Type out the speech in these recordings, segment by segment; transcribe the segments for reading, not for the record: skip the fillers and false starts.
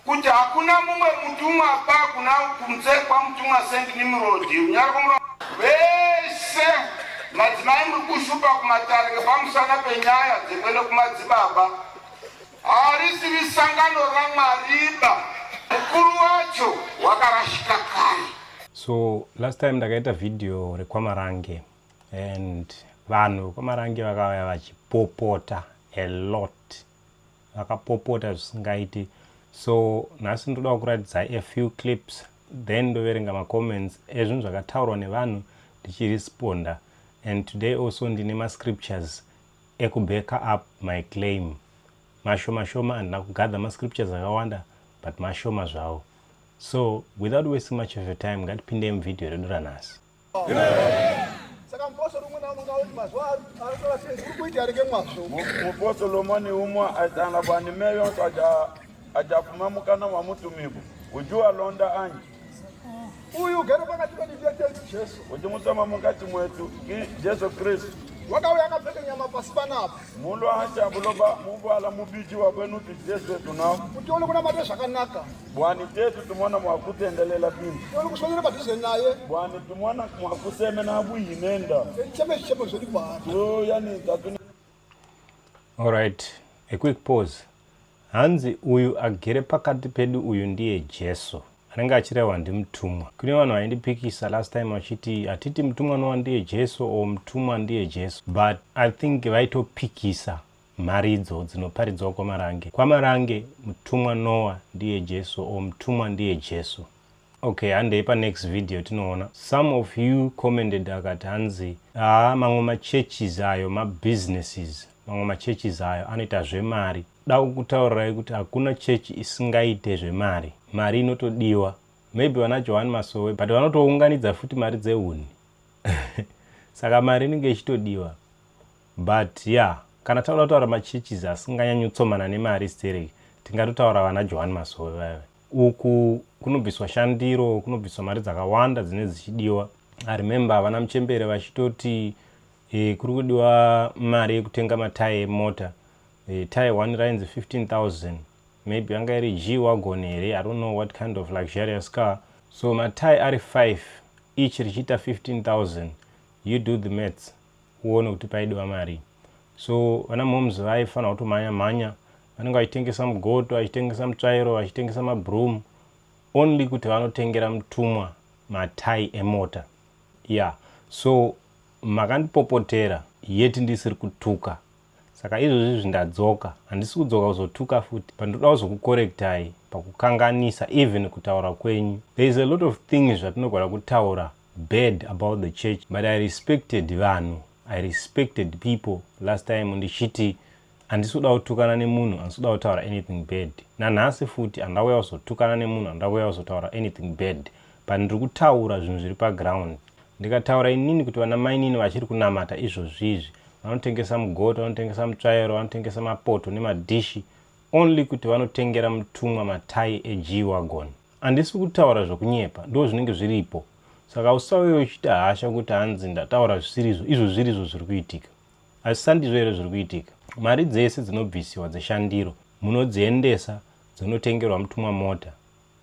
kuti hakuna mumwe mutumwa pa kuna kunze kwa mutumwa Saint Nimrod unyari vese madzimai muri kushupa kumatare pamusana penyaya dzekuenda kumadzibaba harisivi sangano raMwariba mukuru wacho wakarashika kare. So last time ndakaita video reKwamarange and vanhu veKwamarange vakauya vachipopota a lot, vakapopota zvisingaiti. So nhasi ndoda kuratidza a few clips then ndoverenga macomments ezvinhu zvakataurwa nevanhu ndichiresponda, and today also ndine mascriptures ekubacka up my claim. Mashoma handina kugadha mascriptures akawanda but mashoma zvavo. So without wasting much of your time, ngatipinde muvideo redu ranhasi. Saka mposo rumwe na munga oti mazwa aritola senzi kuita arike mwazvo. Mposo lomani umwa atana bani meyo aja kuma mukana wa mutumibu. Ujua londa anji. Uyu gero pakati pedivete Jesu. Ujumutama mungati mwetu Jesu Kristu. Wakauya akapfeka nyama pasi panapa. Mundu acha buloba mubu ala mubiji wa kwenu Jesu tunao. Utione kuna mate zvakanaka. Bwani tetu tumona mwakutendelela pindi. Utione kusonyera padhuze naye. Bwani tumona mwakusemena abuyinenda. Cheme zviri bwana. So yani tatuni. All right, a quick pause. Hanzi uyu agere pakati pedu uyu ndiye Jesu. Anenge achirehwa ndimutumwa. Kune vanhu vaindipikisa last time vachiti hatiti mutumwa Noa ndiye Jesu o mutumwa ndiye Jesu, but I think vaitopikisa mharidzo dzinoparidzwa kwaMarange. KwaMarange mutumwa Noa ndiye Jesu o mutumwa ndiye Jesu. Okay, handei next video tinoona. Some of you commented akati hanzi mamwe machurches ayo mabusinesses, mamwe machurches ayo anoita zvemari. Da kutaurirai kuti hakuna chechi isingaite zvemari. Mari inotodiwa. Maybe wana John Masowe, but vanotounganidza futi mari dzehuni. Saka mari inenge ichitodiwa. But yeah, kana taura machurches asinganyanyotsomana nemari stereki, tingatotaura wana John Masowe vaya. Uku kunobviswa shandiro, kunobviswa mari dzakawanda dzine dzichidiwa. I remember vana Muchembere vachitoti kuri kudiwa mari yekutenga matayi emota. Tayi 1 rands 15,000. Maybe anga iri G-Wagon here, I don't know what kind of luxurious car. So matayi ari 5 each richiita 15,000. You do the maths, uone kuti paidiwa mari. So vana moms vaifana kutomanya vanenge vachitengesa mugoto, vachitengesa mutsvairo, vachitengesa mabroom only kuti vanotengera mutumwa matayi emota. Yeah, so makandipopotera yeti ndisiri kutuka. Saka izvozvi ndadzoka, handisi kudzoka kuzotuka futi, but ndoda kuzokukorektai pakukanganisa even kutaura kwenyu. There is a lot of things zvatinogona kutaura bad about the church, but I respected vanhu, I respected people. Last time ndichiti handisi kuda kutukana nemunhu, handisi kuda kutaura anything bad. Nanhasi futi handauya kuzotukana nemunhu, handauya kuzotaura anything bad, but ndiri kutaura zvinhu zviri paground. Ndikataura inini kuti vana mainini vachiri kunamata izvozvizvi, vanotengesa mugoto, vanotengesa mutsvairo, vanotengesa mapoto nemadhishi only kuti vanotengera mutumwa matayi eG-Wagon. Handisi kutaura zvokunyepa, ndo zvinenge zviripo. Saka usauye uchita hasha kuti hanzi ndataura zvisirizvo, izvo zvirizvo zviri kuitika. Asi sandizvo here zviri kuitika. Mari dzese dzinobvisiwa dzeshandiro munodziendesa dzinotengerwa mutumwa mota.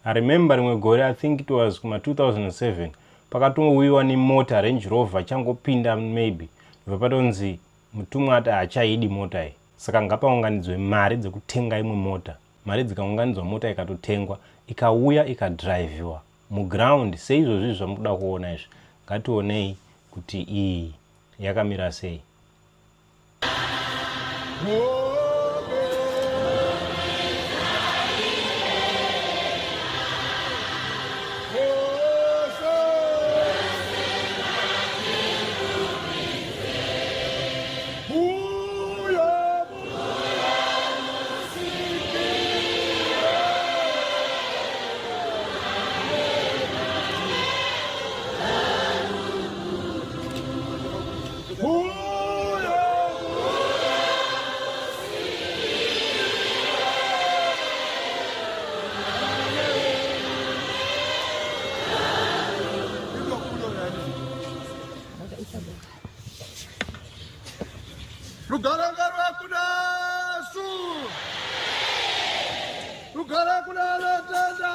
I remember rimwe gore, I think it was kuma 2007, pakatouyiwa nemota Range Rover changopinda maybe. Vapatonzi mutumwa ati hachaidi mota iyi. Saka ngapaunganidzwe mari dzekutenga imwe mota. Mari dzikaunganidzwa mota ikatotengwa, ikauya ikadriviwa muground seizvozvi zvamunoda kuona izvi. Ngationei kuti iyi yakamira sei. Kugara kudala tata.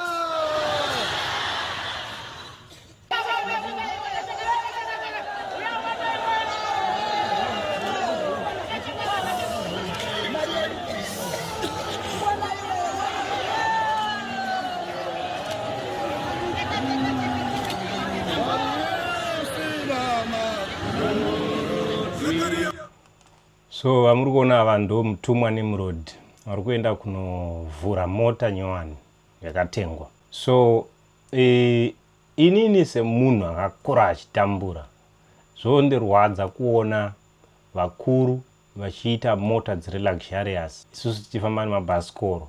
So vamuri kuona ava ndo mutumwa Nimrod vari kuenda kunovhura mota nyowani yakatengwa. So inini semunhu akakura achitambura zvondirwadza kuona vakuru vachiita mota dziri luxurious, isusu tichifamba nemabhasikoro.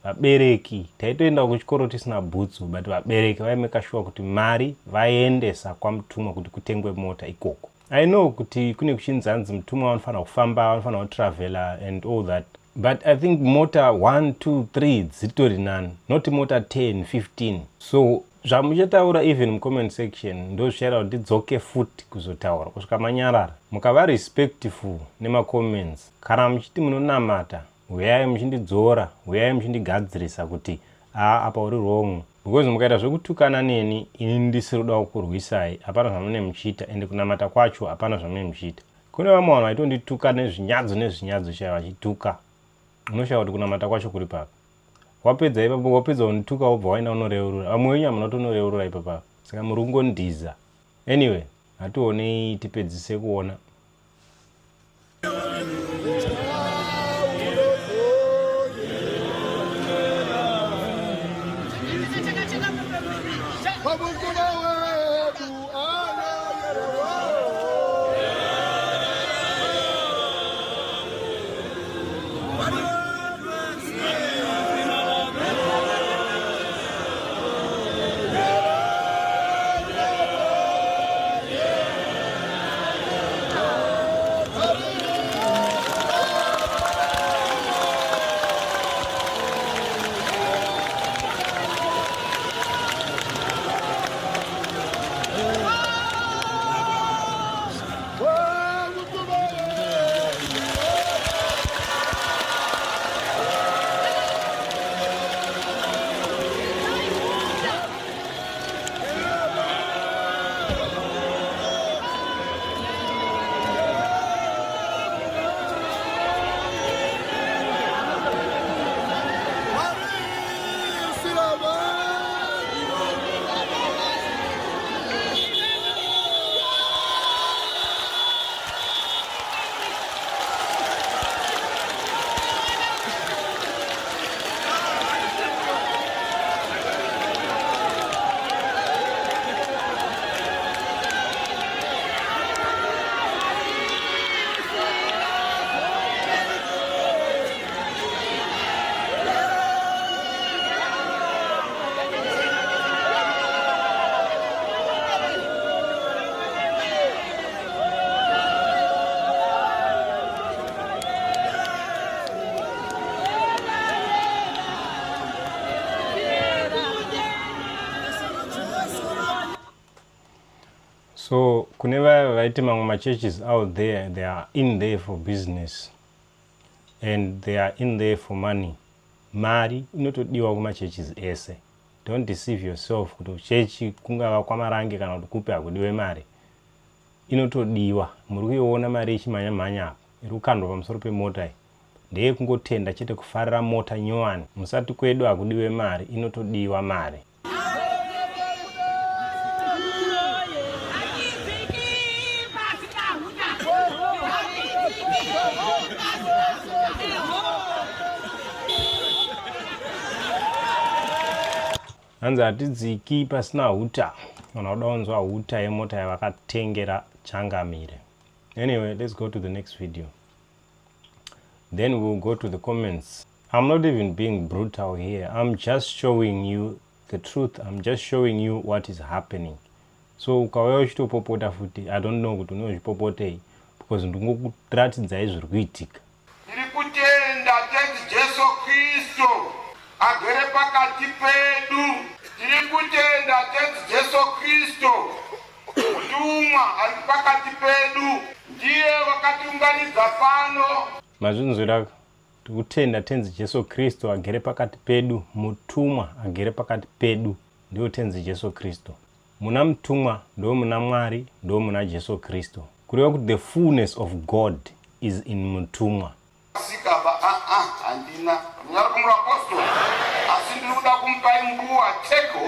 Vabereki taitoenda kuchikoro tisina bhutsu, but vabereki vaimeka sure kuti mari vaendesa kwamutumwa kuti kutengwe mota ikoko. I know kuti kune kuchinzanzi mutumwa vanofanira kufamba, vanofanira kutravela and all that, but I think mota 1, 2, 3 dzitori nani, not mota 10, 15. So zvamuchataura even mucomment section ndo zvichaita kuti ndidzoke futi kuzotaura kusvika manyarara. Mukava respectful nemacomments, kana muchiti munonamata uyai muchindidzora, uyai muchindigadzirisa kuti apa uri wrong. Because mukaita zvekutukana neni, ini ndisiri kuda kukurwisai, hapana zvamune muchita, ende kunamata kwacho hapana zvamune muchita. Kune vamwe vanhu vaitondituka nezvinyadzo chaivo vachituka. Unoshaura kuti kunamata kwacho kuri papa. Wapedza ipapo, wapedza kunituka wobva waenda unoreurura. Vamwe wenyu hamuna kutonoreurura ipapo. Saka muri kungondiza. Anyway, hatione tipedzise kuona. So kuneva vaiti mamwe churches out there, they are in there for business and they are in there for money. Mari inotodiwa kuma churches ese. Don't deceive yourself kuti chechi kungava kwamarange kana kuti kupe hakudiwe mari. Inotodiwa. Muri kuiona mari ichimanya apa. Iri kukandwa pamusoro pemota iyi. Ndeye kungotenda chete kufarira mota nyowani. Musati kwedu hakudiwe mari, inotodiwa mari. Hanzi hatidziki pasina huta. Kana uda kunzwa huta yemota yavakatengera Changamire. Anyway, let's go to the next video. Then we'll go to the comments. I'm not even being brutal here. I'm just showing you the truth. I'm just showing you what is happening. So ukauya uchitopopota futi, I don't know kuti unozvipopotei because ndingokuratidzai zviri kuitika. Ndiri kutenda kuti Jesu Kristu agere pakati pedu. Ndiri kutenda kuti Jesu Kristu mutumwa ari pakati pedu. Ndiye wakatiunganidza pano. Mazvinzwira Tikutenda tenzi Jesu Kristo agere pakati pedu, mutumwa agere pakati pedu, ndio tenzi Jesu Kristo. Muna mutumwa ndo muna Mwari, ndo muna Jesu Kristo. Kureva kuti the fullness of God is in mutumwa. Sikaba andina mnyara kumra apostol asindiri kuda kumpai mbuwa take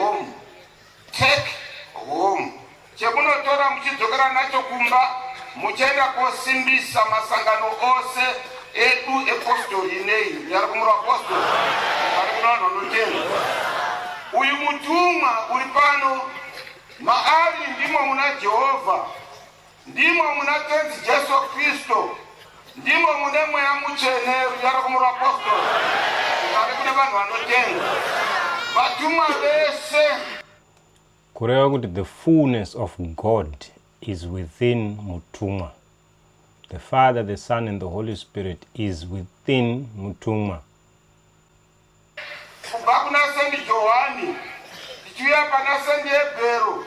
home chekunotora muchidzokera nacho kumba muchaenda kosimbisa masangano ose edu apostoli nei mnyara kumra apostol ari kunono anotenda uyu mutumwa uri pano maari ndimo muna Jehovha, ndimo muna tenzi Jesu Kristo, ndimo mune mweya mutsvene yari kumura apostoli ari kune vanhu vanotenga vatumwa vese. Kureva kuti the fullness of God is within mutumwa. The Father, the Son and the Holy Spirit is within mutumwa. Kubva kuna Sendi Johani tichiuya pana Sendi Hebero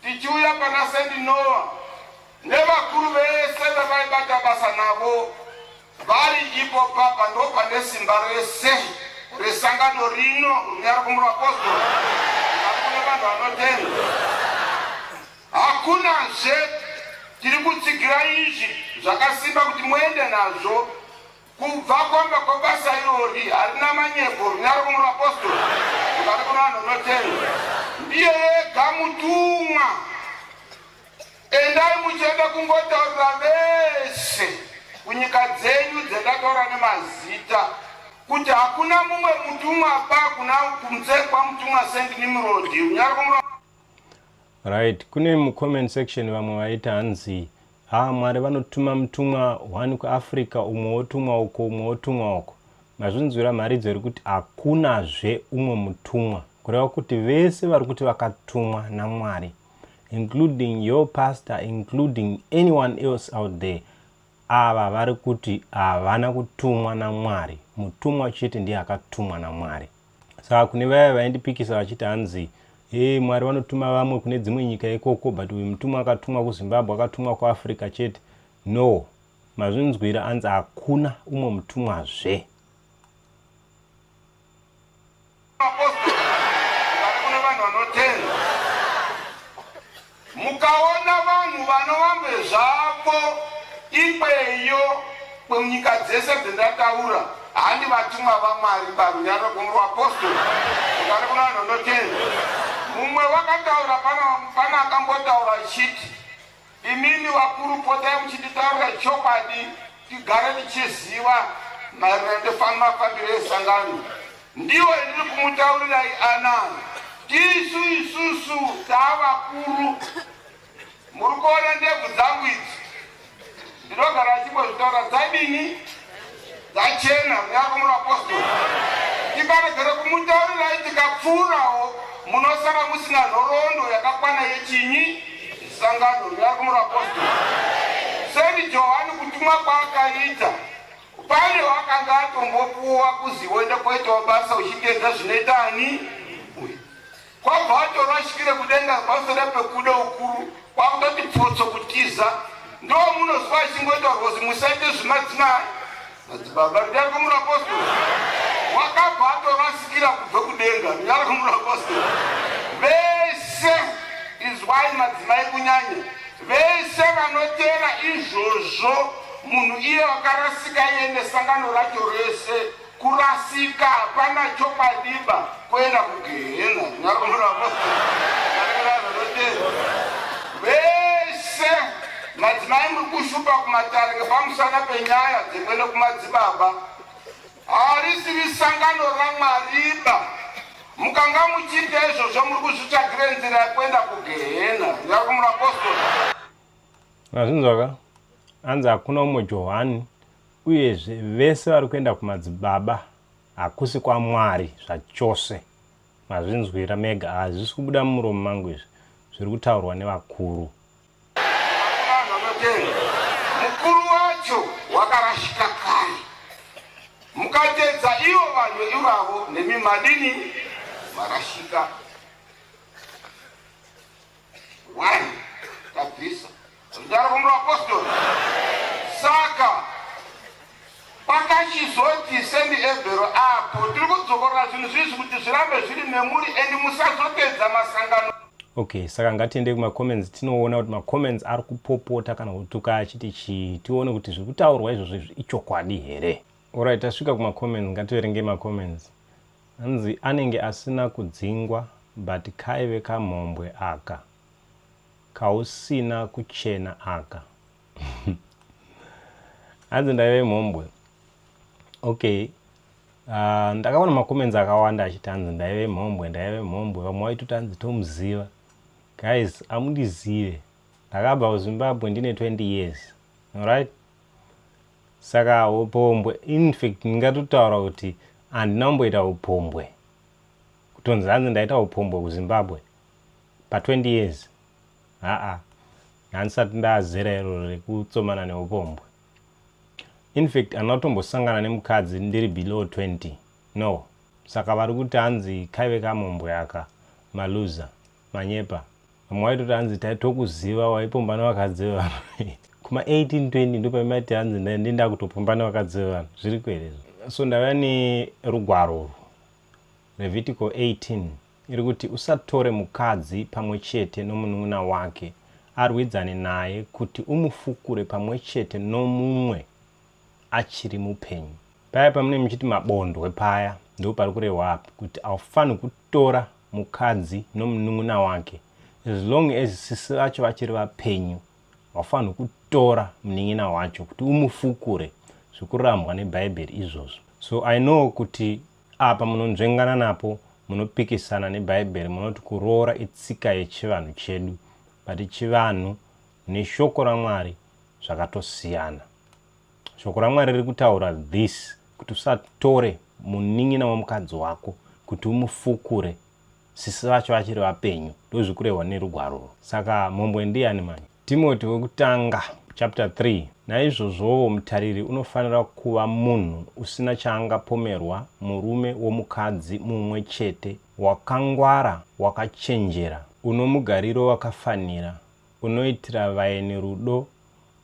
tichiuya pana Sendi Noa nevakuru vese vavaibata basa navo vari ipo papa ndo pane simba rese resangano rino rinyari kumura apostoli ari kune vanhu vanotenga. Hakunazve tiri kutsigira izvi zvakasimba kuti muende nazvo kubva kwamba kwabasa irori harina manyepo rinyari kumura apostoli ari kune vanhu vanotenga. Ndiye ega mutumwa. Endai muchienda kungotaurira vese kunyika dzenyu dzendataura nemazita kuti hakuna mumwe mutumwa pa kuna kunze kwa mutumwa St. Nimrod unyari kumura. Right, kune mu-comment section vamwe vaita hanzi Mwari vanotuma mutumwa wani kuAfrica, umwe wotumwa uko, umwe wotumwa uko. Mazvinzwira mharidzo iri kuti hakunazve umwe mutumwa. Kureva kuti vese vari kuti vakatumwa naMwari, including your pastor, including anyone else out there, ava vari kuti havana kutumwa naMwari. Mutumwa chete ndiye akatumwa naMwari. Saka kune vaya vaindipikisa vachiti hanzi Mwari vanotuma vamwe kune dzimwe nyika ikoko, but uyu mutumwa akatumwa kuZimbabwe, akatumwa kuAfrica chete. No, mazvinzwira anzi hakuna umwe mutumwazve. Mukaona vanhu vanovambe zvavo ikweyo kwenyika dzese dzendataura handi vatumwa vaMwari parunyaro kumurwa apostoli ari kuna vanhu vanotenda. Mumwe wakataura pana akambotaura chiti imini vakuru potai muchititaurira chokwadi tigare tichiziva maererano mafambiro esangano. Ndiwo ndiri kumutaurirai anani isusu taavakuru muri kuona ndebvu dzangu idzi ndinogara chimbozvitaura dzadini dzachena munyari muri apostoli. Tikaregere kumutaurirai tikapfuurawo munosara musina nhoroondo yakakwana yechinyi sangano munyari muri apostoli. Sendi Johani kutumwa kwaakaita pane wakanga atombopuwa kuzi uende koitawo basa uchitedza zvinoitani kwabva watorashikire kudenga basa repekuda ukuru kwakutoti pfotso kutiza ndo munozwa achingoitaurwa kuzi musaite zvimadzimai madzibaba rinyari kumura apostoli. Wakabva atorasikira kubve kudenga rinyari kumura apostoli. Vese izwai madzimai kunyanya vese vanotera izvozvo munhu iye wakarasika iende sangano racho rese kurasika hapana chokwadiba kuenda kugehena rinyari kumura apostoli. Vese madzimai muri kushupa kumatarike pamusana penyaya dzekuenda kumadzibaba harisivi sangano raMwariba. Mukanga muchiita izvozvo muri kuzvitsvagire nzira yekuenda kugehena rinyari kumura apostoli. Mazvinzwaka anzi hakuna umwe Johani, uyezve vese vari kuenda kumadzibaba hakusi kwaMwari zvachose. Mazvinzwira mega, hazvisi kubuda mumuromo mangu izvi, zviri kutaurwa nevakuru. Mukuru wacho wakarashika kare. Mukatedza ivo vanhu ivavo nemi madini marashika. Wani kabisa rinyari kumura apostoli. Saka pakachizoti sendi ebhero apo tiri kudzokorera zvinhu zvizvi kuti zvirambe zviri memuri endi musazopedza masangano. Okay, saka ngatiende kuma-comments tinoona kuti ma-comments ari kupopota kana kutuka achiti chii, tione kuti zviri kutaurwa izvozvo ichokwadi here. Alright, tasvika kuma-comments, ngativerenge ma-comments. Hanzi anenge asina kudzingwa but kaive kamhombwe aka kausina kuchena aka. Hanzi ndaive mhombwe. Okay, ndakaona ma-comments akawanda achiti hanzi ndaive mhombwe, vamwe vaitoti hanzi tomuziva. Guys, amundizive. Ndakabva kuZimbabwe ndine 20 years. Alright? Saka upombwe, in fact, ndingatotaura kuti handina kumboita upombwe. Kutonzi hanzi ndaita upombwe kuZimbabwe pa 20 years. Handisati ndazera iro rekutsomana neupombwe. In fact, handina kutombosangana nemukadzi ndiri below 20. No. Saka vari kuti hanzi kaive kamhombwe aka, maluza, manyepa. Vamwe vaitoti hanzi taitokuziva waipomba nevakadzi vevanhu. Kuma 18-20 ndipo paimati hanzi ndinda kutopomba nevakadzi vevanhu. Zviri kwerezo. So ndava nerugwaro Levitical 18 iri kuti usatore mukadzi pamwe chete nomunun'una wake arwidzane naye kuti umufukure pamwe chete nomumwe achiri mupenyu. Paya pamune muchiti mabondwe paya ndo pari kurehwa apo kuti aufani kutora mukadzi nomunun'una wake. As long as sisi vacho vachiri vapenyu, wafani kutora munin'ina wacho kuti umufukure. Zvikurambwa neBhaibheri izvozvo. So I know kuti apa munonzvengana napo munopikisana neBhaibheri, munoti kuroora itsika yechivanhu chedu, but chivanhu neshoko raMwari zvakatosiyana. Shoko raMwari riri kutaura this, kuti usatore munin'ina womukadzi wako kuti umufukure sisi vacho vachiri vapenyu. Ndozvikurehwa nerugwaro. Saka mhombwe ndiani mani? Timoti wekutanga chapter 3. Naizvozvowo mutariri unofanira kuva munhu usina chaangapomerwa, murume womukadzi mumwe chete, wakangwara, wakachenjera, uno mugariro wakafanira, unoitira vaeni rudo,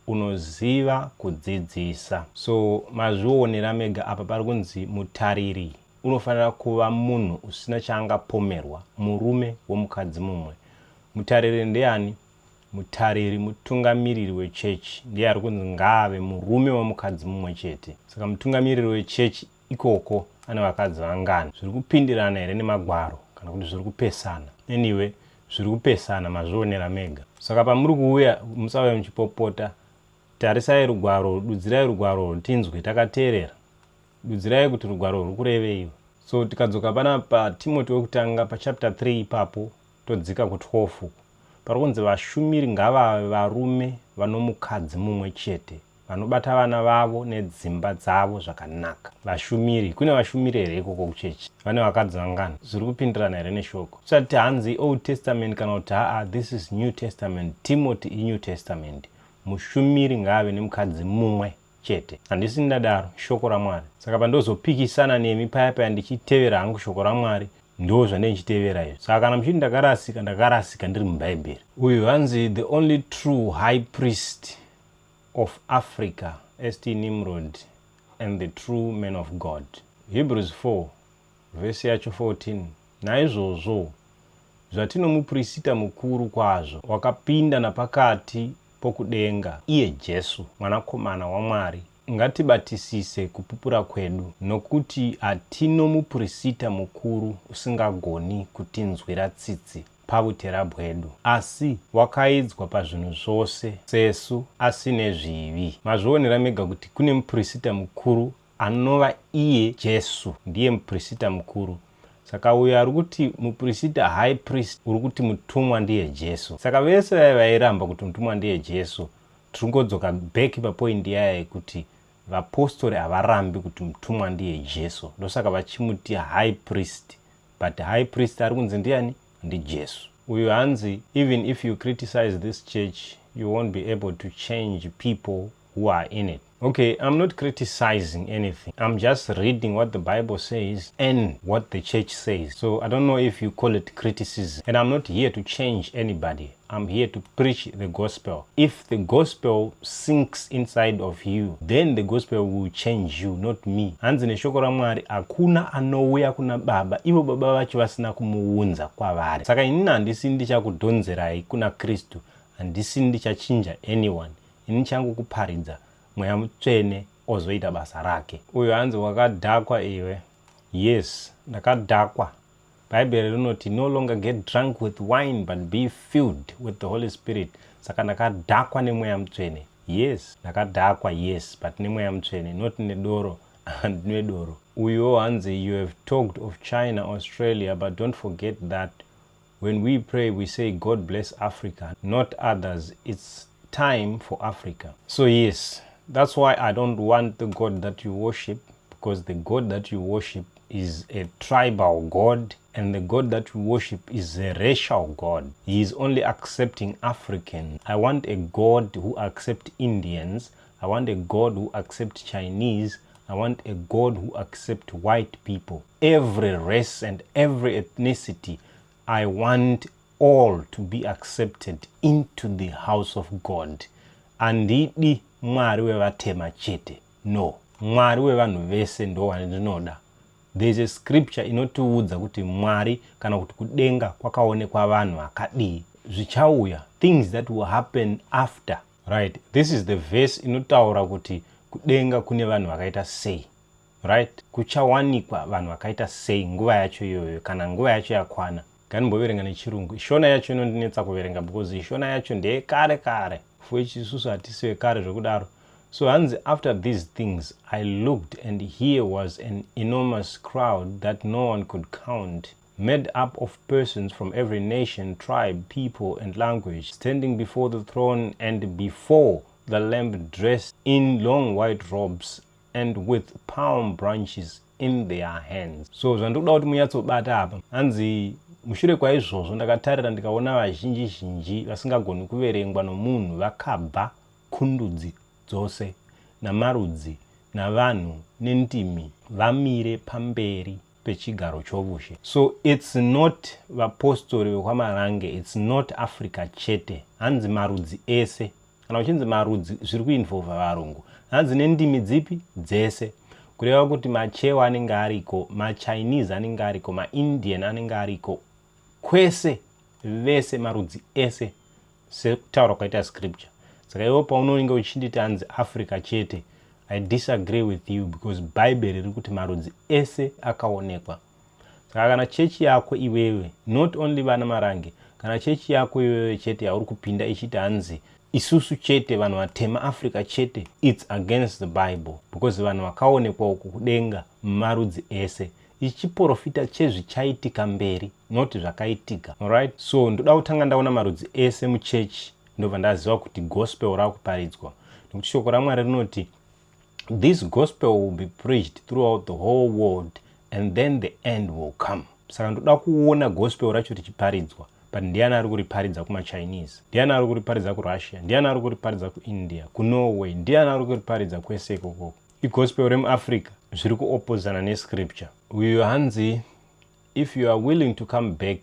unoziva kudzidzisa. So mazvionera mega apa pari kunzi mutariri unofanira kuva munhu usina chaangapomerwa, murume womukadzi mumwe. Mutariri ndiani? Mutariri mutungamiriri wechechi ndiye ari kunzi ngaave murume womukadzi mumwe chete. Saka mutungamiriri wechechi ikoko ane vakadzi vangani. Zviri kupindirana here nemagwaro kana kuti zviri kupesana? Anyway, zviri kupesana, mazvionera mega. Saka pamuri kuuya musave muchipopota, tarisai rugwaro, dudzirai rugwaro tinzwe takateerera. Dudzirai kuti rugwaro ruri kurevei. So tikadzoka pana pa Timoti wekutanga pa chapter 3 ipapo todzika ku 12. Pari kunzi vashumiri ngavave varume vano mukadzi mumwe chete, vanobata vana vavo nedzimba dzavo zvakanaka. Vashumiri, kune vashumiri here ikoko kuchechi? Vane vakadzi vangani? Zviri kupindirana here neshoko? Usati hanzi Old Testament kana kuti this is New Testament. Timothy iNew Testament. Mushumiri ngave nemukadzi mumwe chete. Handisi ndadaro shoko raMwari. Saka pandozopikisana nemi paya ndichitevera hangu shoko raMwari, ndo zvandichitevera izvo. Saka kana muchiti ndakarasika ndiri muBhaibheri. Uyu hanzi the only true high priest of Africa, St. Nimrod, and the true man of God. Hebrews 4 verse yacho 14. Naizvozvo zvatino muprista mukuru kwazvo, wakapinda napakati pokudenga, iye Jesu mwanakomana waMwari, ngatibatisise kupupura kwedu, nokuti hatino muprista mukuru usingagoni kutinzwira tsitsi pabutera bwedu, asi wakaidzwa pazvinhu zvose sesu asine zvivi. Mazvionera mega kuti kune muprista mukuru anova iye Jesu, ndiye muprista mukuru. Saka uyo ari kuti muprista high priest uri kuti mutumwa ndiye Jesu. Saka vese vairamba kuti mutumwa ndiye Jesu, tiringodzoka back papoint yaye kuti vapostori havarambi kuti mutumwa ndiye Jesu. Ndosaka vachimuti high priest. But high priest ari kunzi ndiani? Ndi Jesu. Uyu hanzi, even if you criticize this church, you won't be able to change people who are in it. Okay, I'm not criticizing anything. I'm just reading what the Bible says and what the church says. So I don't know if you call it criticism. And I'm not here to change anybody. I'm here to preach the gospel. If the gospel sinks inside of you, then the gospel will change you, not me. Hanzi neshoko ra Mwari akuna anouya kuna baba ivo baba vacho vasina kumuunza kwavari. Saka inini handisi ndichakudhonzerai kuna Kristu, handisi ndichachinja anyone. Ini changu kuparidza mweya mutsvene ozoita basa rake. Uyo hanzi wakadhakwa iwe. Yes, ndakadhakwa. Bible rinoti no longer get drunk with wine but be filled with the Holy Spirit. Saka ndakadhakwa nemweya mutsvene. Yes, ndakadhakwa, yes, but nemweya mutsvene, not nedoro and nedoro. Uyo hanzi you have talked of China, Australia, but don't forget that when we pray we say God bless Africa, not others. It's time for Africa. So yes, that's why I don't want the God that you worship, because the God that you worship is a tribal God, and the God that you worship is a racial God. He is only accepting Africans. I want a God who accepts Indians. I want a God who accepts Chinese. I want a God who accepts white people. Every race and every ethnicity, I want all to be accepted into the house of God. Andidi Mwari wevatema chete. No. Mwari wevanhu vese ndo wandinoda. There's a scripture inotiudza kuti Mwari kana kuti kudenga kwakaonekwa vanhu vakadii. Zvichauya, things that will happen after. Right? This is the verse inotaura kuti kudenga kune vanhu vakaita sei. Right? Kuchawanikwa vanhu vakaita sei nguva yacho iyoyo kana nguva yacho yakwana. Kanimboverenga nechirungu. Shona yacho inondinetsa kuverenga because shona yacho ndeye kare kare. Fuichi isusu hatisiwe kare zvekudaro. So after these things, I looked, and here was an enormous crowd that no one could count, made up of persons from every nation, tribe, people, and language, standing before the throne and before the Lamb, dressed in long white robes and with palm branches in their hands. So zvandoda kuti munyatsobata apa, hanzi mushure kwaizvozvo ndakatarira ndikaona vazhinji zhinji vasingagoni kuverengwa nomunhu vakabva kundudzi dzose namarudzi navanhu nendimi vamire pamberi pechigaro chovushe. So it's not vapostori vekwamarange, it's not Africa chete, hanzi marudzi ese. Kana uchinzi marudzi zviri kuinvolva varungu, hanzi nendimi dzipi dzese, kureva kuti machewa anenge ariko, machinese anenge ariko, maindian anenge ariko, kwese vese marudzi ese sekutaura kwaita scripture. Saka iwo paunonge uchinditi hanzi Africa chete, I disagree with you, because Bible riri kuti marudzi ese akaonekwa. Saka kana chechi yako iwewe, not only vana marange, kana chechi yako iwewe chete yauri kupinda ichiti hanzi isusu chete vanhu vatema Africa chete, it's against the Bible, because vanhu vakaonekwa uku kudenga marudzi ese. Ichi chiprofita chezvichaitika mberi, not zvakaitika. Alright? So ndoda kutanga ndaona marudzi ese muchechi, ndobva ndaziva kuti gospel rakuparidzwa. Nekuti shoko raMwari rinoti this gospel will be preached throughout the whole world and then the end will come. Saka ndoda kuona gospel racho richiparidzwa. But ndiani ari kuriparidza kuma-Chinese? Ndiani ari kuriparidza kuRussia? Ndiani ari kuriparidza kuIndia? KuNorway? Ndiani ari kuriparidza kwese ikoko? Igospel remuAfrica zviri kuopozana nescripture. Uyo hanzi, if you are willing to come back,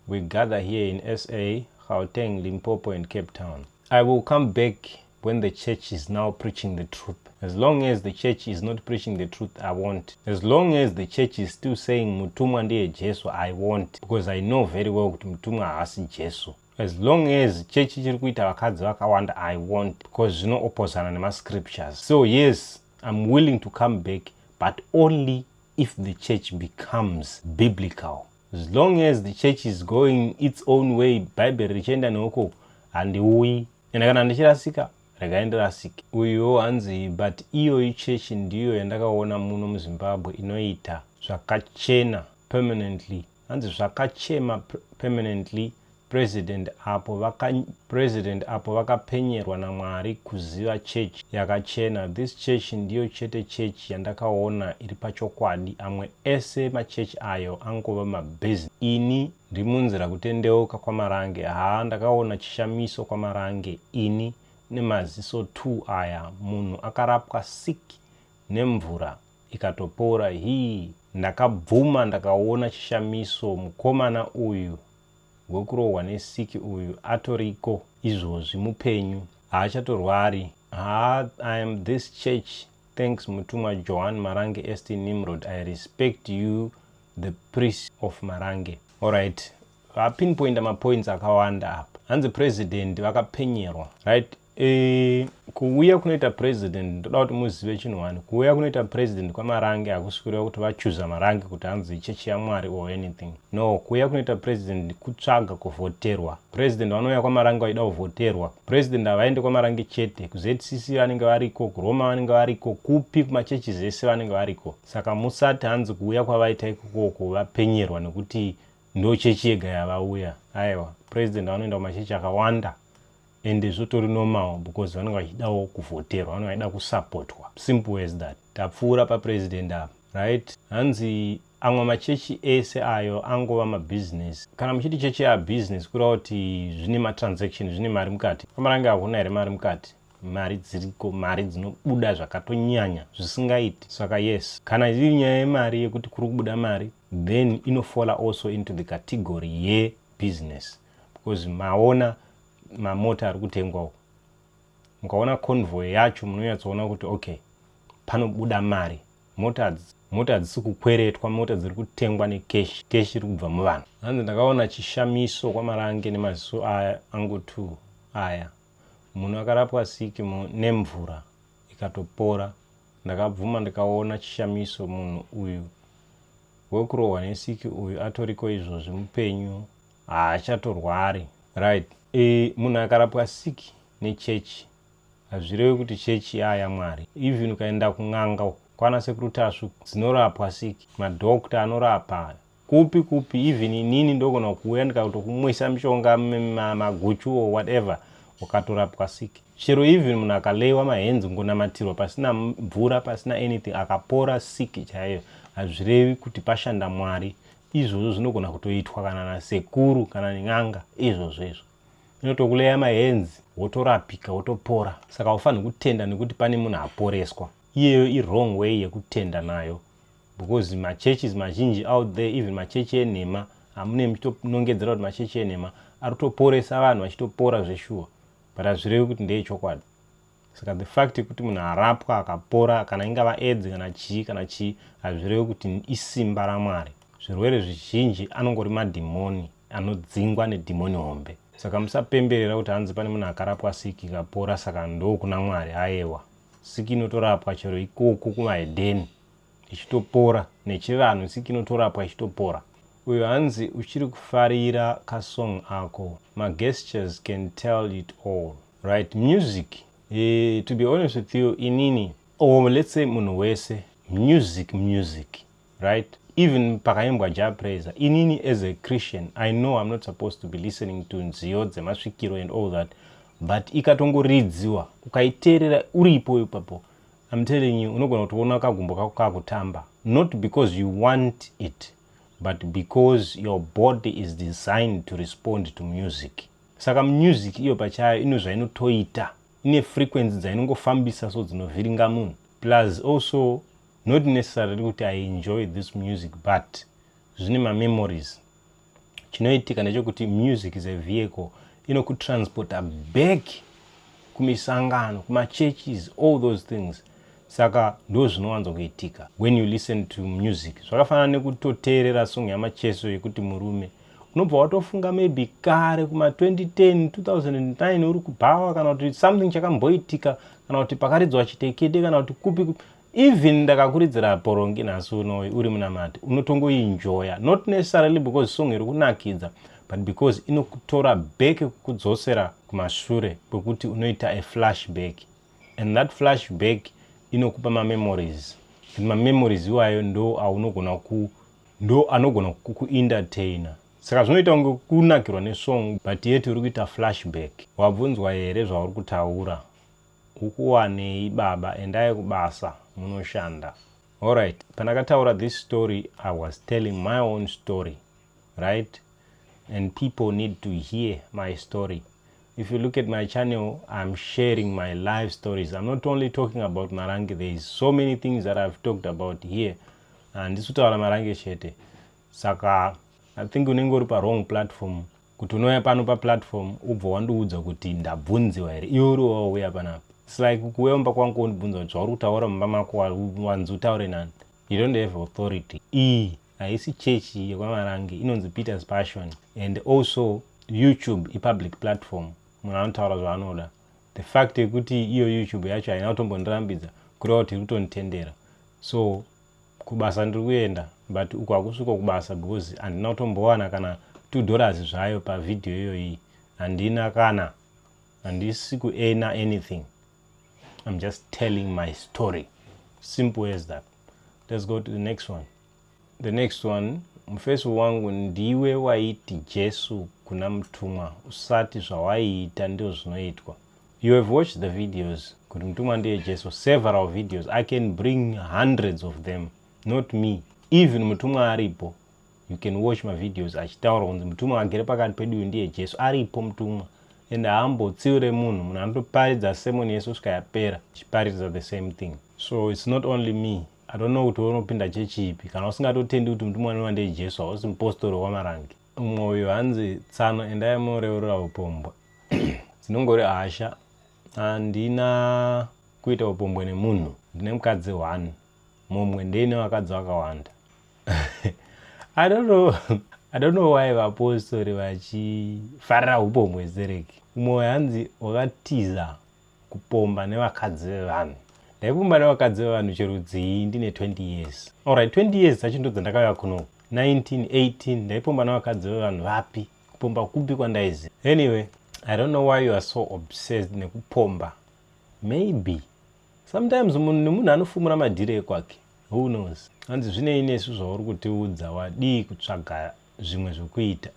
we gather here in SA, Gauteng, Limpopo, and Cape Town. I will come back when the church is now preaching the truth. As long as the church is not preaching the truth, I won't. As long as the church is still saying mutumwa ndiye Jesu, I won't, because I know very well kuti mutumwa haasi Jesu. As long as church ichiri kuita vakadzi vakawanda, I won't, because zvinoopozana nemascriptures. So yes, I'm willing to come back, but only if the church becomes biblical. As long as the church is going its own way, Bible richienda neoko, handiuyi. Ena kana ndichirasika, regai ndirasike. Uyo hanzi, but iyo church ndiyo yandakaona muno muZimbabwe inoita zvakachena permanently. Hanzi zvakachema permanently. President apo vakapenyerwa naMwari kuziva church yakachena. This church ndiyo chete church yandakaona iri pachokwadi. Amwe ese machurch ayo angova mabusiness. Ini ndimunzira kutendeuka kwamarange. Ndakaona chishamiso kwamarange. Ini nemaziso 2 aya munhu akarapwa sick nemvura ikatopora. Hii ndakabvuma ndakaona chishamiso. Mukomana uyu wekurohwa nesiki uyu atoriko izvozvi mupenyu, haachatorwari. I am this church. Thanks Mutumwa Johan Marange St. Nimrod. I respect you, the priest of Marange. Alright, pinpoint mapoints akawanda apa. Hanzi president vakapenyerwa, right? Kuuya kunoita president, ndoda kuti muzive chinhu wani. Kuuya kunoita president kwaMarange hakuswiriwa kuti vachuza Marange kuti hanzi chechi yaMwari or anything. No, kuuya kunoita president kutsvaga kuvhoterwa. President vanouya kwaMarange vaida kuvhoterwa. President havaende kwaMarange chete, kuZCC vanenge variko, kuRoma vanenge variko, kupi kumachechi zese vanenge variko. Saka musati hanzi kuuya kwavaita ikoko vapenyerwa nekuti ndo chechi yega yavauya. Aiwa, president vanoenda kumachechi akawanda. Ende zvotori normal because vanenge vachidawo kuvhoterwa, vanenge vachida kusupportwa. Simple as that. Tapfuura papresident apa, right? Hanzi amwe machechi ese ayo angova mabusiness. Kana muchiti chechi yabusiness kureva kuti zvine matransaction, zvine mari mukati. Kwamarange hakuna here mari mukati. Mari dziriko, mari dzinobuda zvakatonyanya zvisingaiti. Saka yes, kana iri nyaya yemari yekuti kuri kubuda mari, then inofola also into the category yebusiness. Because maona mamota ari kutengwawo, mukaona convoy yacho munonyatsoona kuti okay, panobuda mari. Mota hadzisi kukweretwa, mota dziri kutengwa necash, cash iri kubva muvanhu. Hanzi ndakaona chishamiso kwaMarange nemaziso aya angu 2 aya. Munhu akarapwa siki nemvura ikatopora. Ndakabvuma ndikaona chishamiso. Munhu uyu wekurohwa nesiki uyu atoriko izvozvi mupenyu, haachatorwari, right? Munhu akarapwa siki nechechi, hazvirevi kuti chechi yaMwari. Even ukaenda kun'anga kwana sekuru Tasvu dzinorapwa siki, madhokta anorapa kupi, even inini ndogona kuuya ndikakumwisa mishonga maguchu or whatever, ukatorapwa siki. Chero even munhu akalewa mahenzi ngonamatirwa pasina mvura, pasina anything, akapora siki chaiyo, hazvirevi kuti pashanda Mwari. Izvozvo zvinogona kutoitwa kana nasekuru kana nen'anga. Izvozvo inotokuleya mahenzi wotorapika wotopora. Saka ufanhi kutenda nekuti pane munhu aporeswa. Iyeyo i-wrong way yekutenda nayo, because machurches mazhinji out there, even machechi enhema, hamune muchitonongedzera kuti machechi enhema ari kutoporesa vanhu vachitopora zveshuwa, but hazvirevi kuti ndeyechokwadi. Saka the fact kuti munhu arapwa akapora, kana ingava AIDS kana chii, hazvirevi kuti isimba raMwari. Zvirwere zvizhinji anongori madhimoni anodzingwa nedhimoni hombe. Saka musapemberera kuti hanzi pane munhu akarapwa siki ikapora saka ndo kuna Mwari. Aiwa, siki inotorapwa chero ikoko kumahedheni ichitopora, nechivanhu siki inotorapwa ichitopora. Uyo hanzi uchiri kufarira kasong ako, ma-gestures can tell it all, right? Music, to be honest with you, inini, or let's say munhu wese, music, right? Even pakaimbwa japraiser, inini as a Christian, I know I'm not supposed to be listening to nziyo dzemasvikiro and all that, but ikatongoridziwa, ukaiterera uripo ipapo, I'm telling you, unogona kutoona kagumbo kako kakutamba. Not because you want it, but because your body is designed to respond to music. Saka music iyo pachayo ino zvainotoita, ine frequency dzainongofambisa so dzinovhiringa munhu. Plus also, not necessarily kuti I enjoy this music, but zvine ma-memories. Chinoitika ndechekuti music is a vehicle inokutransporta back kumisangano, kuma-churches, all those things. Saka ndo zvinowanzo kuitika when you listen to music. Zvakafanana nekutoteerera song yamacheso yekuti murume unobva watofunga maybe kare kuma 2010 2009 uri kubhawa, kana kuti something chakamboitika, kana kuti pakaridzwa chitekete, kana kuti kupi. Even ndakakuridzira porongi nhasi unoyu uri munamati, unotongoenjoya, not necessarily because song iri kunakidza, but because inokutora back, kukudzosera kumashure kwekuti unoita a flashback, and that flashback inokupa ma-memories. And ma-memories iwayo ndo anogona kukuentertaina. Saka zvinoita kunge kunakirwa nesong, but yet uri kuita flashback. Wabvunzwa here zvauri kutaura? Ukuwanei baba, endai kubasa munoshanda. Alright, pandakataura this story, I was telling my own story, right? And people need to hear my story. If you look at my channel, I'm sharing my life stories. I'm not only talking about Marange. There is so many things that I've talked about here. And this is what Marange shete. Saka, I think unenge uri pa wrong platform. Kuti unoya pano pa platform, ubva wandiudza kuti ndabvunziwa here. Iwe uri wauya panapa. It's like kuemba kwangu undibvunza kuti zvauri kutaura mumba mako wanzi utaure nani. You don't have authority. Haisi chechi yekwamarange inonzi Peter's Passion. And also YouTube public platform. Munhu anotaura zvaanoda. The fact yekuti iyo YouTube yacho haina kutombondirambidza kureva kuti iri kutonditendera. So kubasa ndiri kuenda, but uku hakusviko kubasa because handina kutombowana kana $2 zvayo pavidhiyo iyoyi. Handina kana, handisi kuearna anything. I'm just telling my story. Simple as that. Let's go to the next one. The next one, mufeso wangu ndiwe waiti Jesu kuna mtumwa usati zvawaiita ndio zvinoitwa. You have watched the videos kuti mtumwa ndiye Jesu, several videos. I can bring hundreds of them, not me. Even mtumwa aripo, you can watch my videos achitaura kunzi mtumwa agere pakati pedu ndiye Jesu, aripo mtumwa. And haambotsiure munhu anotoparidza sermon yesu kusvika yapera chiparidza the same thing. So it's not only me. I don't know kuti unopinda chechi ipi kana usingatotendi kuti mtumwa anowa ndiye Jesu hausi mupostori wamarange. Mwoyo hanzi tsano endai mureurura upombwe. Dzinongori hasha. Handina kuita upombwe nemunhu. Ndine mukadzi 1. Mumwe ndine vakadzi vakawanda. I don't know why vapostori vachifarira upombwe zereki. Mwoyo hanzi wakatiza kupomba nevakadzi vevanhu. Ndaipomba nevakadzi vevanhu cherudzii ndine 20 years. Alright, 20 years dzacho ndo dzandakauya kuno. 19, 18, ndaipomba nevakadzi vevanhu vapi? Kupomba kupi kwandaizi? Anyway, I don't know why you are so obsessed nekupomba. Maybe. Sometimes munhu anofumura madhire ekwake. Who knows? Hanzi zvine inesu zvauri kutiudza wadii kutsvaga zvimwe zvokuita.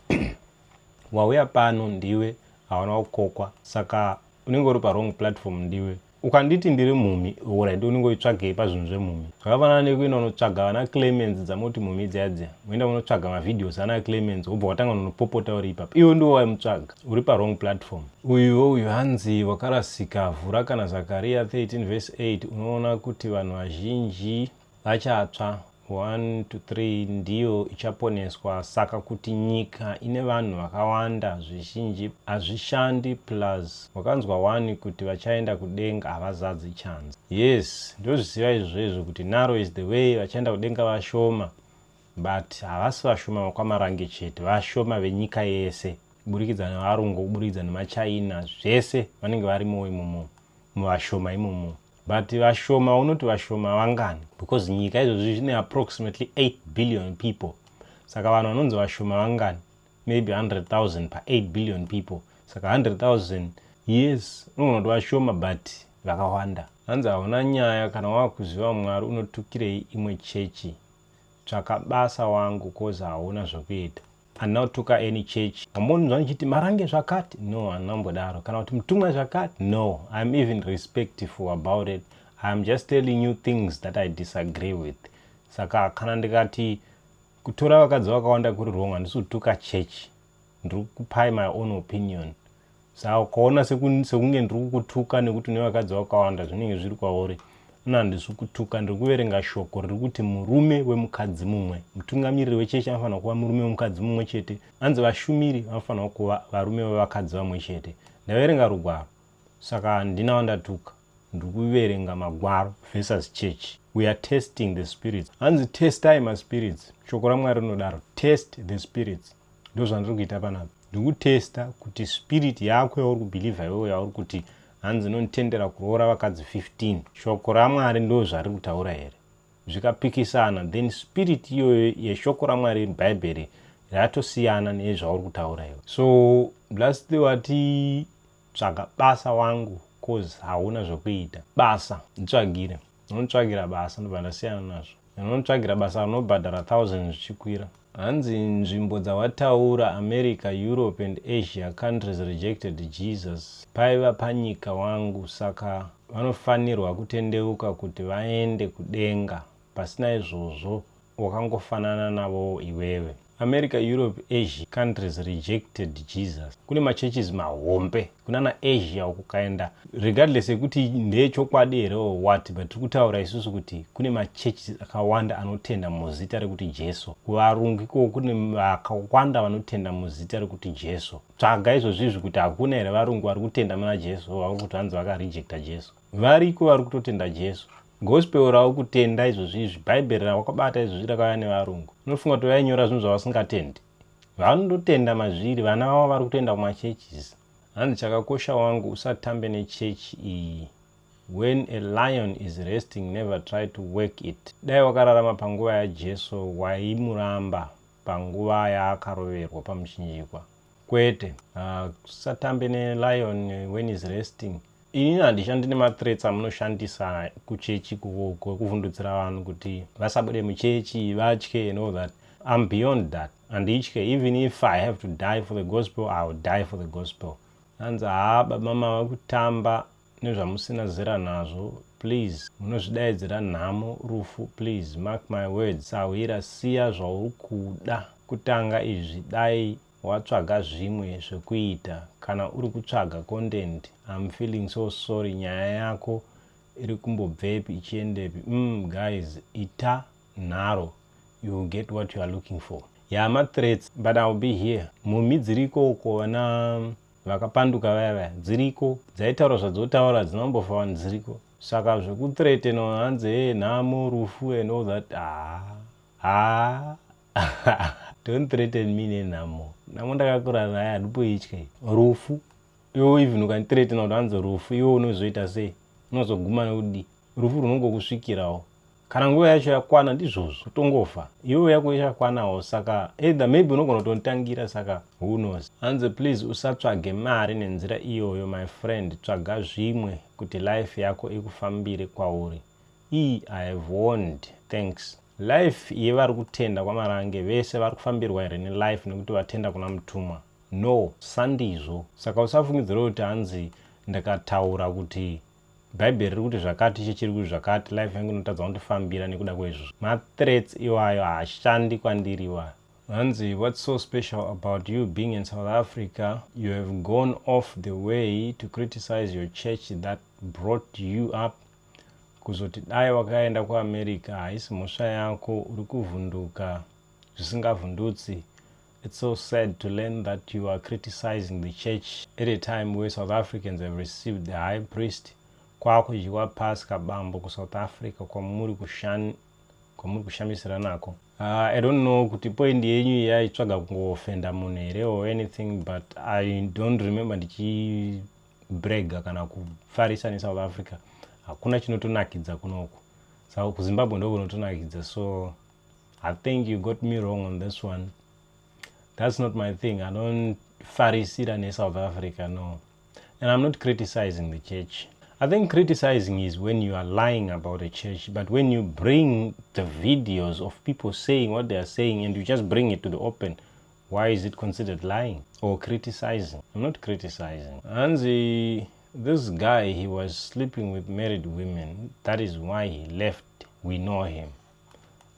Wauya pano ndiwe hauna kukokwa. Saka unenge uri pa wrong platform ndiwe. Ukanditi ndiri mhumhi, alright, unongoitsvagei pazvinhu zvemhumhi. Zvakafanana nekuenda unotsvaga vana Clemens dzamoti mhumhi dziya. Unoenda unotsvaga mavideos ana Clemens, ubva watanga unopopota uri ipapo. Iwe ndiwo waimutsvaga, uri pa wrong platform. Uyu hanzi wakarasika vhura kana Zakaria 13 verse 8. Unoona kuti vanhu vazhinji vachatsva 1 to 3 ndiyo ichaponeswa. Saka kuti nyika ine vanhu vakawanda zvizhinji hazvishandi, plus wakanzwa 1 kuti vachaenda kudenga havazadzi chanza. Yes, ndozviziva izvezvo kuti narrow is the way, vachaenda kudenga vashoma, but havasi vashoma vakwamarange chete, vashoma venyika yese, kuburikidza nevarungu, kuburikidza nemachaina, zvese vanenge varimo imomo muvashoma imomo. But vashoma unoti vashoma vangani, because nyika izvozvi zvine approximately 8 billion people. Saka vanhu vanonzi vashoma vangani, maybe 100,000 pa 8 billion people. Saka 100,000, yes, unogona kuti vashoma but vakawanda. Hanzi hauna nyaya kana wakuziva Mwari unotukirei imwe chechi. Tsvaka basa wangu cause hauna zvokuita. Handina kutuka any church. Ambonzwa ndichiti marange zvakati? No, handinambodaro. Kana kuti mutumwa zvakati? No, I'm even respectful about it. I'm just telling you things that I disagree with. Saka kana ndikati kutora vakadzi vakawanda kuri wrong, handisi kutuka church. Ndiri kupai my own opinion. Saka ukaona sekunge ndiri kukutuka nekuti une vakadzi vakawanda zvinenge zviri kwauri, handisi kutuka. Ndiri kuverenga shoko riri kuti murume wemukadzi mumwe. Mutungamiriri wechechi anofanira kuva murume wemukadzi mumwe chete. Hanzi vashumiri vanofanira kuva varume vevakadzi vamwe chete. Ndaverenga rugwaro, saka handina wandatuka. Ndiri kuverenga magwaro versus church. We are testing the spirits. Hanzi testai maspirits. Shoko raMwari rinodaro, test the spirits. Ndozvandiri kuita panapa. Ndiri kutesta kuti spirit yako yauri kubhilivha iwewe yauri kuti hanzi nonitendera kuroora vakadzi 15. Shoko raMwari ndo zvari kutaura here. Zvikapikisana, then spirit iyoyo yeshoko raMwari bhaibheri ratosiyana nezvauri kutaura iwe. So blessed wati tsvaga basa wangu cause hauna zvokuita. Basa nditsvagire. Unotsvagira basa ndobva ndasiyana nazvo. Unotsvagira basa rinobhadhara 1000 zvichikwira. Hanzi nzvimbo dzawataura America, Europe and Asia countries rejected Jesus. Paiva panyika wangu, saka vanofanirwa kutendeuka kuti vaende kudenga. Pasina izvozvo wakangofanana navo iwewe. America, Europe, Asia countries rejected Jesus. Kune machurches mahombe kunana Asia ukukaenda regardless ekuti ndechokwadi here or what, but kutaura isusu kuti kune machurches akawanda anotenda muzita rekuti Jesu. Kuvarungu iko kune akawanda vanotenda muzita rekuti Jesu. Tsvaga izvozvizvi kuti hakuna here varungu vari kutenda muna Jesu vari kuti hanzi vakarejecta Jesu. Variko vari kutotenda Jesu. Gospel ravo kutenda izvozvizvi, Bible ravo wakabata izvozvi rakauya nevarungu. Unofunga kuti vainyora zvinhu zvavasingatendi. Vanotenda mazviri, vana vavo vari kutenda kumachurches. Hanzi chakakosha wangu usatambe nechechi iyi. When a lion is resting, never try to wake it. Dai wakararama panguva yaJesu, waimuramba panguva yaakaroverwa pamuchinjikwa. Kwete, usatambe nelion when is resting. Ini handishandi nemathreats amunoshandisa kuchechi kuvhundutsira vanhu kuti vasabude muchechi vatye and all that. I'm beyond that. Handitye, even if I have to die for the gospel, I will die for the gospel. Hanzi baba mama vakutamba nezvamusina zera nazvo, please munozvidaidzira nhamo rufu, please mark my words. Sawira siya zvauri kuda kutanga izvi, dai watsvaga zvimwe zvekuita kana uri kutsvaga content. I'm feeling so sorry, nyaya yako iri kumbobvepi ichiendepi. Guys, ita nharo, you will get what you are looking for. My threats, but I'll be here. Mumi dziriko kuona vakapanduka vaya dziriko, dzaitaura zvadzotaura dzinombofa vanhu dziriko. Saka zvekuthreatena hanzi nhamo rufu and all that, don't threaten me nenhamo. Nhamo ndakakura naye handipoitya. Rufu iwo even ukanithreatena kuti hanzi rufu, iwo unozoita sei? Unozoguma nekudi rufu runongokusvikirawo. Kana nguva yacho yakwana ndizvozvo utongofa. Iwo yako yakwanawo, saka either maybe unogona kutontangira, saka who knows. Hanzi please usatsvage mari nenzira iyoyo my friend, tsvaga zvimwe kuti life yako ikufambire kwauri. I have warned, thanks. Life yevari kutenda kwamarange vese vari kufambirwa here nelife nekuti vatenda kuna mutumwa. No, sandizvo. Saka usafungidzira kuti hanzi ndakataura kuti Bible riri kuti zvakati icho chiri kuti zvakati, life yangu inotadza kundifambira nekuda kwezvo. Mathreats iwayo haashandi kwandiriwa. Hanzi, what's so special about you being in South Africa? You have gone off the way to criticize your church that brought you up. Kuzoti dai wakaenda kuAmerica haisi mhosva yako, uri kuvhunduka zvisingavhundutsi. It's so sad to learn that you are criticizing the church at a time where South Africans have received the high priest. Kwakudyiwa pasi kabambo kuSouth Africa kwamuri kushamisira nako. I don't know kuti point yenyu yaitsvaga kungofenda munhu here or anything, but I don't remember ndichibrega kana kufarisa neSouth Africa. Hakuna chinotonakidza kunoku. Saka kuZimbabwe ndoko kunotonakidza. So I think you got me wrong on this one. That's not my thing. I don't farisira neSouth Africa, no. And I'm not criticizing the church. I think criticizing is when you are lying about a church, but when you bring the videos of people saying what they are saying and you just bring it to the open, why is it considered lying or criticizing? I'm not criticizing. Hanzi, this guy, he was sleeping with married women. That is why he left. We know him.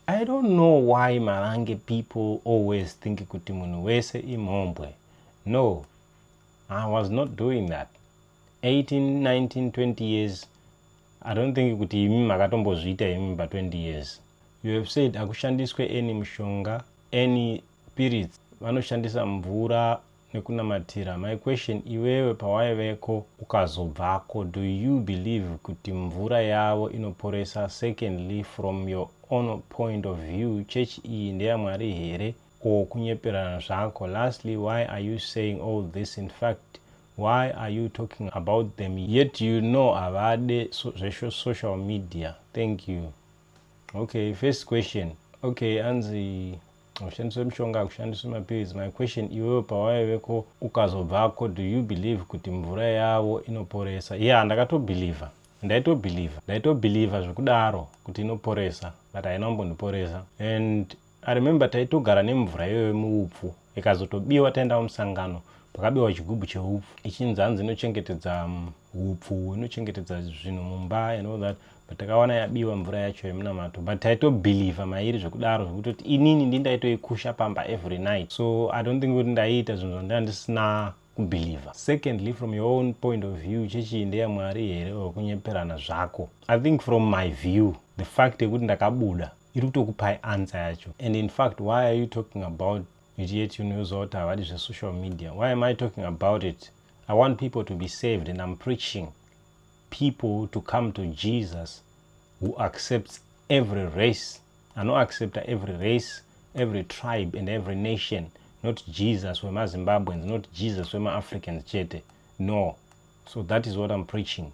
I don't know why Marange people always think kuti munhu wese imhombwe. No, I was not doing that. 18, 19, 20 years. I don't think kuti imi makatombozviita imi pa 20 years. You have said akushandiswe any mushonga, any spirits. Vanoshandisa mvura nekunamatira. My question, iwewe pawaiveko ukazobvako, do you believe kuti mvura yavo inoporesa? Secondly, from your own point of view, church iyi ndeyamwari here or kunyeperana zvako? Lastly, why are you saying all this? In fact, why are you talking about them yet you know avade social media? Thank you. Okay, first question. Okay, Anzi, kushandiswa mishonga, kushandiswa mapills. My question, iwewe pawaiveko ukazobvako, do you believe kuti mvura yavo inoporesa? Yeah, ndakatobhilivha. Ndaitobhilivha zvekudaro kuti inoporesa, but hainambondiporesa. And I remember taitogara nemvura iyoyo muupfu, ikazotobiwa taenda mumusangano, pakabiwa chigubhu cheupfu, ichinzi hanzi inochengetedza upfu inochengetedza zvinhu mumba and all that, but takawana yabiwa mvura yacho yemunamato, but taitobhelievha mairi zvekudaro zvekutoti inini ndindaitoikusha pamba every night. So I don't think kuti ndaiita zvinhu zvandanga ndisina kubhelievha. Secondly, from your own point of view, chechi ndeyamwari here or kunyeperana zvako? I think from my view, the fact yekuti ndakabuda iri kutokupai answer yacho. And in fact, why are you talking about it yet unoziva kuti havadi zvesocial media? Why am I talking about it? I want people to be saved, and I'm preaching people to come to Jesus who accepts every race. I don't accept every race, every tribe, and every nation. Not Jesus wema Zimbabweans, not Jesus wema Africans chete. No. So that is what I'm preaching.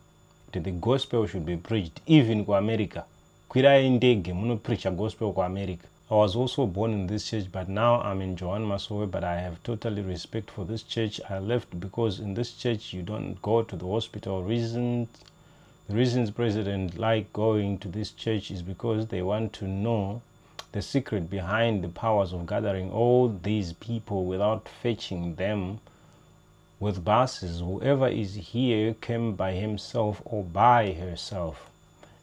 That the gospel should be preached even in America. Kwirai ndege muno preach a gospel ko America. I was also born in this church, but now I'm in Johann Masowe, but I have totally respect for this church. I left because in this church you don't go to the hospital. The reasons president like going to this church is because they want to know the secret behind the powers of gathering all these people without fetching them with buses. Whoever is here came by himself or by herself.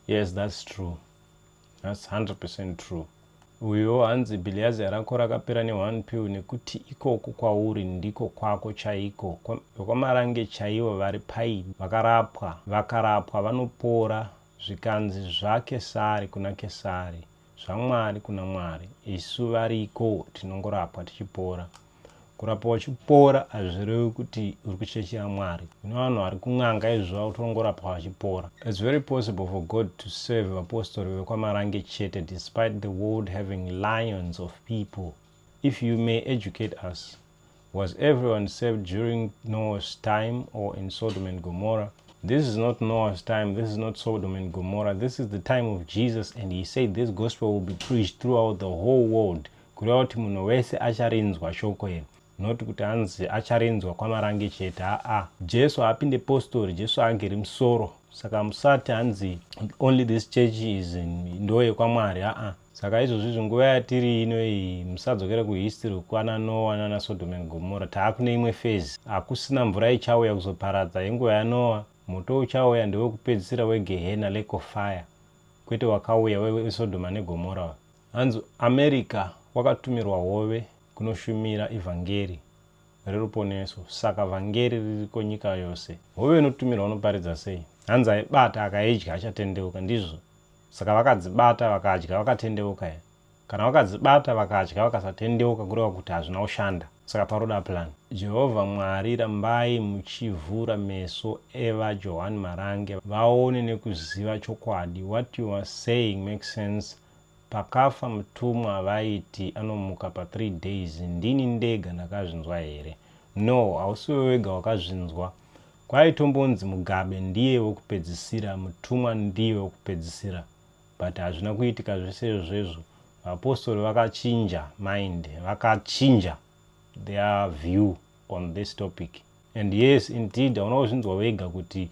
Yes, that's true. That's 100% true. Uyo hanzi Biliazi rako rakapera ne1 pill nekuti ikoko kwauri ndiko kwako chaiko. Kwamarange chaivo vari paid vakarapwa vanopora zvikanzi zvakesari kuna Kesari, zvaMwari kuna Mwari. Isu variko tinongorapwa tichipora. Kurapwa uchipora hazvirevi kuti uri kuchechi yaMwari. Kune vanhu vari kun'anga izvo utongorapwa vachipora. It's very possible for God to save apostle vekwamarange chete despite the world having lions of people. If you may educate us, was everyone saved during Noah's time or in Sodom and Gomorrah? This is not Noah's time, this is not Sodom and Gomorrah, this is the time of Jesus, and he said this gospel will be preached throughout the whole world. Kureva kuti munhu wese acharinzwa shoko iri. Not kuti hanzi acharinzwa kwamarange chete. Jesu haapinde postori, Jesu angeri musoro. Saka musati hanzi only this church is ndoye kwaMwari. Saka izvozvi nguva yatiri ino iyi musadzokera kuhistory kwana Noah nana Sodom and Gomorrah. Taakune imwe phase. Hakusina mvura ichauya kuzoparadza yenguva yaNoah. Moto uchauya ndewekupedzisira weGehenna, lake of fire. Kwete wakauya weSodoma neGomorrah. Hanzi America wakatumirwa hove kunoshumira ivhangeri reruponeso. Saka vhangeri ririko nyika yose. Hove inotumirwa unoparidza sei? Hanzi aibata akaidya achatendeuka, ndizvo. Saka vakadzibata vakadya vakatendeuka here. Kana vakadzibata vakadya vakasatendeuka kureva kuti hazvina kushanda. Saka paroda plan. Jehovha Mwari, rambai muchivhura meso eva Johann Marange vaone nekuziva chokwadi. What you are saying makes sense. Pakafa mutumwa vaiti anomuka pa3 days. Ndini ndega ndakazvinzwa here? No, hausiwe wega wakazvinzwa. Kwaitombonzi Mugabe ndiye wokupedzisira, mutumwa ndiye wokupedzisira. But hazvina kuitika zvese izvozvo. Vapostori vakachinja mind, vakachinja their view on this topic. And yes, indeed, hauna kuzvinzwa wega kuti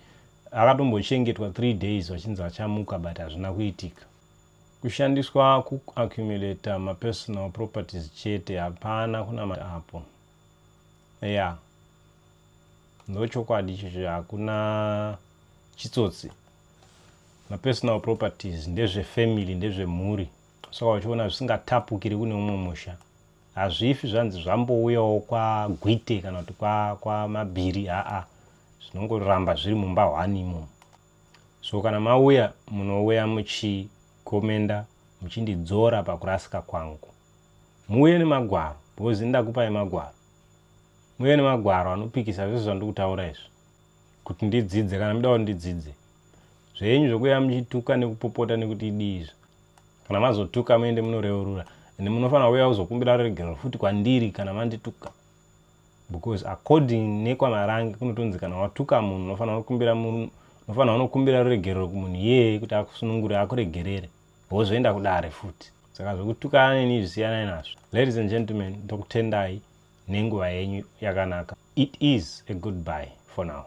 akatombochengetwa 3 days vachinzi achamuka, but hazvina kuitika. Kushandiswa kuaccumulate personal properties chete hapana kuna apo. Yeah. Ndochokwadi ichocho, hakuna chitsotsi. Personal properties ndezve family, ndezve mhuri. Saka uchiona zvisingatapukiri kune umwe musha. Hazvifi zvanzi zvambouyawo kwaGwite kana kuti kwa Mabhiri. Zvinongoramba zviri mumba 1 imomo. So kana mauya munouya muchikomenda muchindidzora pakurasika kwangu. Muuye nemagwaro, because ndakupai magwaro. Muuye nemagwaro anopikisa zvese zvandikutaura izvi. Kuti ndidzidze kana muda kuti ndidzidze. Zvenyu zvokuya muchituka nekupopota nekuti idizvo. Kana mazotuka muende munoreurura. Ende munofanira kuuya kuzokumbira ruregero futi kwandiri kana mandituka. Because according nekwamarange kunotonzi kana watuka munhu unofanira kukumbira ruregero kumunhu iyeye kuti akusunungure akuregerere. Wozoenda kudare futi. Saka zvokutukana neni zvisiyana nazvo. Ladies and gentlemen, ndokutendai nenguva yenyu yakanaka. It is a goodbye for now.